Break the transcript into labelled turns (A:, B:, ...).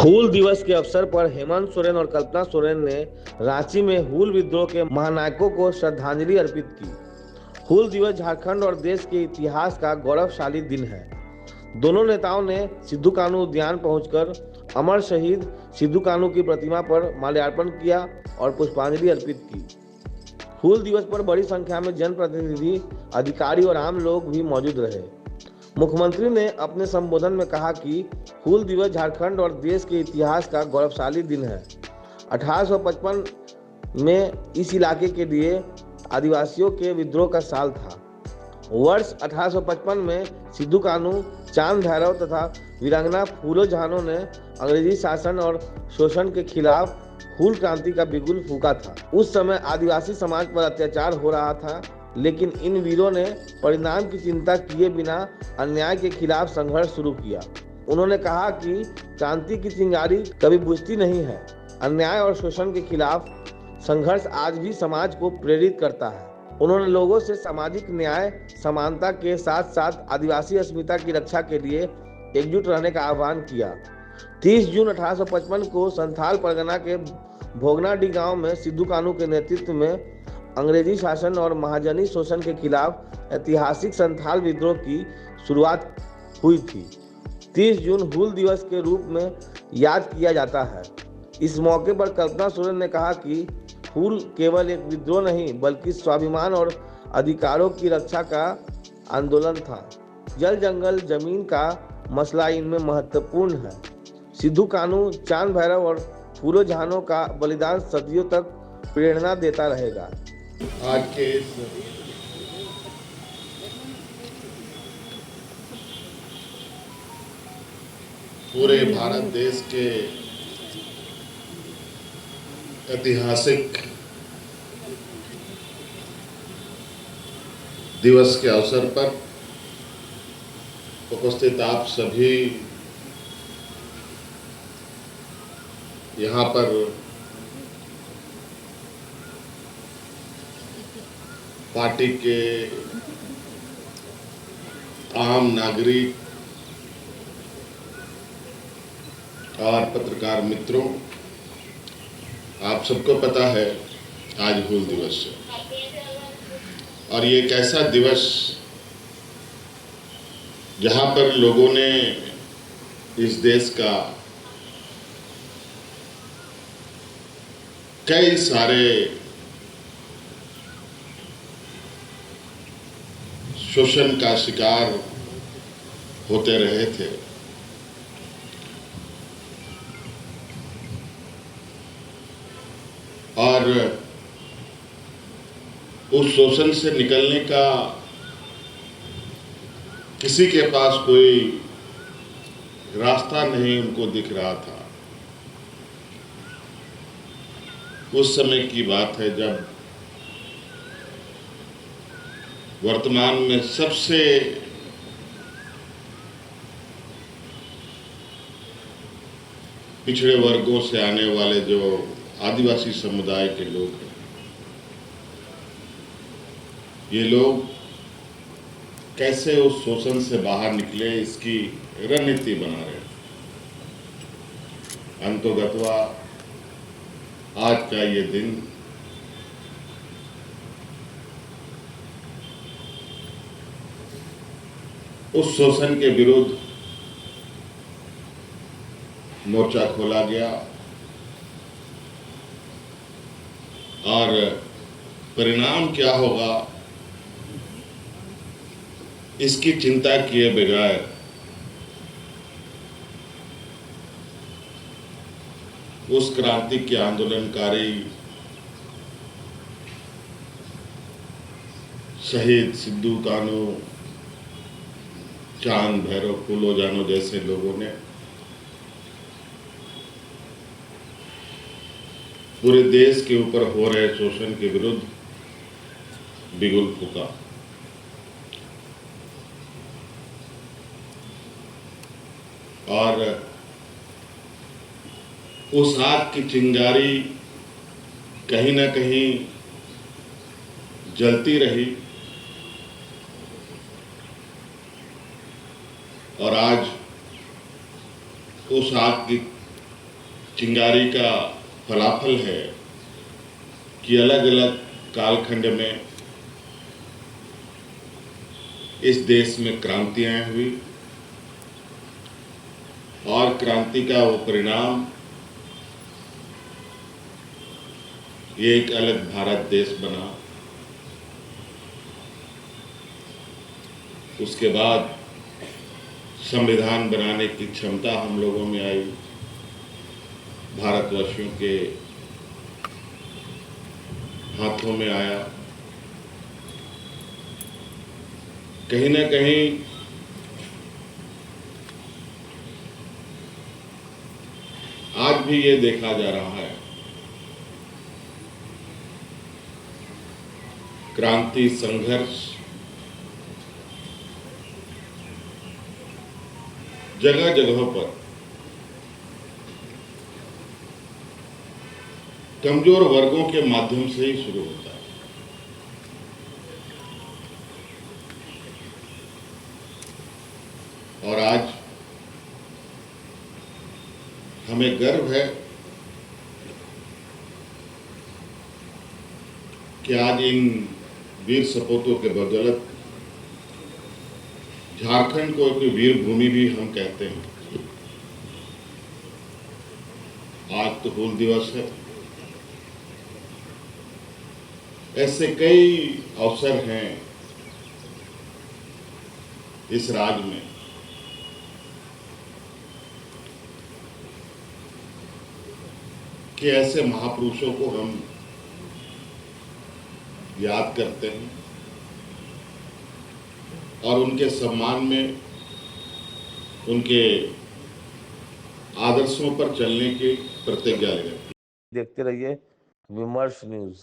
A: हूल दिवस के अवसर पर हेमंत सोरेन और कल्पना सोरेन ने रांची में हूल विद्रोह के महानायकों को श्रद्धांजलि अर्पित की। हूल दिवस झारखंड और देश के इतिहास का गौरवशाली दिन है। दोनों नेताओं ने सिद्धू कान्हू उद्यान पहुंचकर अमर शहीद सिद्धू कान्हू की प्रतिमा पर माल्यार्पण किया और पुष्पांजलि अर्पित की। हूल दिवस पर बड़ी संख्या में जनप्रतिनिधि, अधिकारी और आम लोग भी मौजूद रहे। मुख्यमंत्री ने अपने संबोधन में कहा कि हूल दिवस झारखंड और देश के इतिहास का गौरवशाली दिन है। 1855 में इस इलाके के लिए आदिवासियों के विद्रोह का साल था। वर्ष 1855 में सिद्धू कान्हू, चांद भैरव तथा वीरांगना फूलो झानो ने अंग्रेजी शासन और शोषण के खिलाफ हूल क्रांति का बिगुल फूंका था। उस समय आदिवासी समाज पर अत्याचार हो रहा था, लेकिन इन वीरों ने परिणाम की चिंता किए बिना अन्याय के खिलाफ संघर्ष शुरू किया। उन्होंने कहा कि क्रांति की चिंगारी कभी बुझती नहीं है। अन्याय और शोषण के खिलाफ संघर्ष आज भी समाज को प्रेरित करता है। उन्होंने लोगों से सामाजिक न्याय, समानता के साथ साथ आदिवासी अस्मिता की रक्षा के लिए एकजुट रहने का आह्वान किया। 30 जून 1855 को संथाल परगना के भोगनाडीह गांव में सिद्धू कान्हू के नेतृत्व में अंग्रेजी शासन और महाजनी शोषण के खिलाफ ऐतिहासिक संथाल विद्रोह की शुरुआत हुई थी। 30 जून हूल दिवस के रूप में याद किया जाता है। इस मौके पर कल्पना सोरेन ने कहा कि हूल केवल एक विद्रोह नहीं, बल्कि स्वाभिमान और अधिकारों की रक्षा का आंदोलन था। जल जंगल जमीन का मसला इनमें महत्वपूर्ण है। सिद्धू कान्हू, चांद भैरव और फूलो झानो का बलिदान सदियों तक प्रेरणा देता रहेगा।
B: आज के पूरे भारत देश के ऐतिहासिक दिवस के अवसर पर उपस्थित आप सभी यहाँ पर पार्टी के आम नागरिक और पत्रकार मित्रों, आप सबको पता है आज हूल दिवस है और ये एक ऐसा दिवस जहां पर लोगों ने इस देश का कई सारे शोषण का शिकार होते रहे थे। और उस शोषण से निकलने का किसी के पास कोई रास्ता नहीं उनको दिख रहा था। उस समय की बात है जब वर्तमान में सबसे पिछड़े वर्गों से आने वाले जो आदिवासी समुदाय के लोग हैं, ये लोग कैसे उस शोषण से बाहर निकले, इसकी रणनीति बना रहे हैं। अंतोगत्वा आज का ये दिन उस शोषण के विरुद्ध मोर्चा खोला गया और परिणाम क्या होगा इसकी चिंता किए बगैर उस क्रांति के आंदोलनकारी शहीद सिद्धू कान्हू, चांद भैरव, फूलो झानो जैसे लोगों ने पूरे देश के ऊपर हो रहे शोषण के विरुद्ध बिगुल फूंका। और उस आग की चिंगारी कहीं ना कहीं जलती रही और आज उस आग की चिंगारी का फलाफल है कि अलग अलग कालखंड में इस देश में क्रांतियां हुई और क्रांति का वो परिणाम ये एक अलग भारत देश बना। उसके बाद संविधान बनाने की क्षमता हम लोगों में आई, भारतवासियों के हाथों में आया। कहीं ना कहीं आज भी ये देखा जा रहा है, क्रांति संघर्ष जगह जगह पर कमजोर वर्गों के माध्यम से ही शुरू होता है। और आज हमें गर्व है कि आज इन वीर सपूतों के बदौलत झारखंड को एक वीर भूमि भी हम कहते हैं। आज तो हूल दिवस है। ऐसे कई अवसर हैं इस राज्य में कि ऐसे महापुरुषों को हम याद करते हैं और उनके सम्मान में, उनके आदर्शों पर चलने की प्रतिज्ञा लेते हैं।
A: देखते रहिए विमर्श न्यूज।